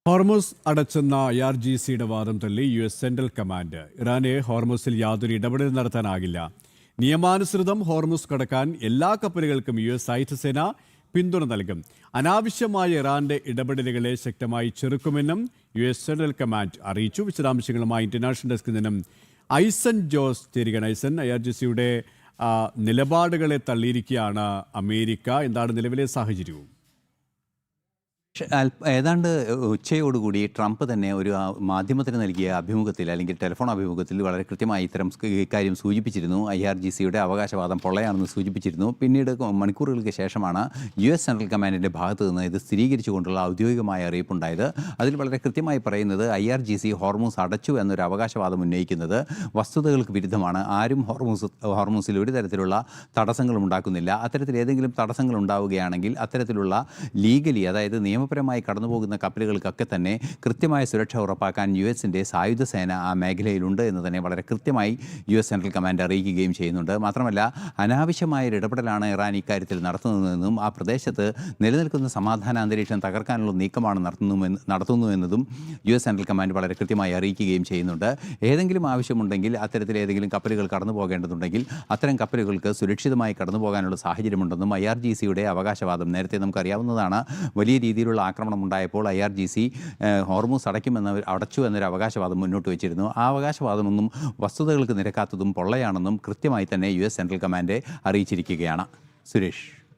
Hormuz അടച്ചെന്ന IRGCയുടെ വാദം തള്ളി US central command. ഇറാനെ ഹോർമുസിൽ യാതൊരു ഇടപെടൽ നടത്താനാകില്ല. നിയമാനുസൃതം ഹോർമുസ് കടക്കാൻ എല്ലാ കപ്പലുകൾക്കും US സായുധ സേന പിന്തുണ നൽകും. അനാവശ്യമായ ഇറാന്റെ ഇടപെടലുകളെ ശക്തമായി ചെറുക്കുമെന്നും US സെൻട്രൽ കമാൻഡ് അറിയിച്ചു. വിശദാംശങ്ങളുമായി ഇന്റർനാഷണൽ ഡെസ്കിൽ നിന്നും ഐസൻ ജോസ് ചേരുകയാണ്. ഐസൻ, IRGCയുടെ നിലപാടുകളെ തള്ളിയിരിക്കുകയാണ് അമേരിക്ക. എന്താണ് നിലവിലെ സാഹചര്യവും? ഏതാണ്ട് ഉച്ചയോടുകൂടി ട്രംപ് തന്നെ ഒരു മാധ്യമത്തിന് നൽകിയ അഭിമുഖത്തിൽ അല്ലെങ്കിൽ ടെലിഫോൺ അഭിമുഖത്തിൽ വളരെ കൃത്യമായി ഇക്കാര്യം സൂചിപ്പിച്ചിരുന്നു. IRGCയുടെ അവകാശവാദം പൊള്ളയാണെന്ന് സൂചിപ്പിച്ചിരുന്നു. പിന്നീട് മണിക്കൂറുകൾക്ക് ശേഷമാണ് US സെൻട്രൽ കമാൻഡിൻ്റെ ഭാഗത്തു നിന്ന് ഇത് സ്ഥിരീകരിച്ചുകൊണ്ടുള്ള ഔദ്യോഗികമായ അറിയിപ്പുണ്ടായത്. അതിൽ വളരെ കൃത്യമായി പറയുന്നത് IRGC ഹോർമുസ് അടച്ചു എന്നൊരു അവകാശവാദം ഉന്നയിക്കുന്നത് വസ്തുതകൾക്ക് വിരുദ്ധമാണ്. ആരും ഹോർമുസിൽ ഒരു തരത്തിലുള്ള തടസ്സങ്ങളും ഉണ്ടാക്കുന്നില്ല. അത്തരത്തിൽ ഏതെങ്കിലും തടസ്സങ്ങൾ ഉണ്ടാവുകയാണെങ്കിൽ അത്തരത്തിലുള്ള ലീഗലി, അതായത് നിയമപരമായി കടന്നുപോകുന്ന കപ്പലുകൾക്കൊക്കെ തന്നെ കൃത്യമായ സുരക്ഷ ഉറപ്പാക്കാൻ US-ൻ്റെ സായുധ സേന ആ മേഖലയിലുണ്ട് എന്ന് തന്നെ വളരെ കൃത്യമായി US സെൻട്രൽ കമാൻഡ് അറിയിക്കുകയും ചെയ്യുന്നുണ്ട്. മാത്രമല്ല, അനാവശ്യമായ ഇടപെടലാണ് ഇറാൻ ഇക്കാര്യത്തിൽ നടത്തുന്നതെന്നും ആ പ്രദേശത്ത് നിലനിൽക്കുന്ന സമാധാന അന്തരീക്ഷം തകർക്കാനുള്ള നീക്കമാണ് നടത്തുന്നുവെന്നതും US സെൻട്രൽ കമാൻഡ് വളരെ കൃത്യമായി അറിയിക്കുകയും ചെയ്യുന്നുണ്ട്. ഏതെങ്കിലും ആവശ്യമുണ്ടെങ്കിൽ, അത്തരത്തിൽ ഏതെങ്കിലും കപ്പലുകൾ കടന്നു പോകേണ്ടതുണ്ടെങ്കിൽ അത്തരം കപ്പലുകൾക്ക് സുരക്ഷിതമായി കടന്നു പോകാനുള്ള സാഹചര്യമുണ്ടെന്നും IRGCയുടെ അവകാശവാദം നേരത്തെ നമുക്കറിയാവുന്നതാണ്. വലിയ രീതിയിലുള്ള ആക്രമണം ഉണ്ടായപ്പോൾ IRGC ഹോർമുസ് അടച്ചു എന്നൊരു അവകാശവാദം മുന്നോട്ട് വെച്ചിരുന്നു. ആ അവകാശവാദമൊന്നും വസ്തുതകൾക്ക് നിരക്കാത്തതും പൊള്ളയാണെന്നും കൃത്യമായി തന്നെ US സെൻട്രൽ കമാൻഡ് അറിയിച്ചിരിക്കുകയാണ്. സുരേഷ്.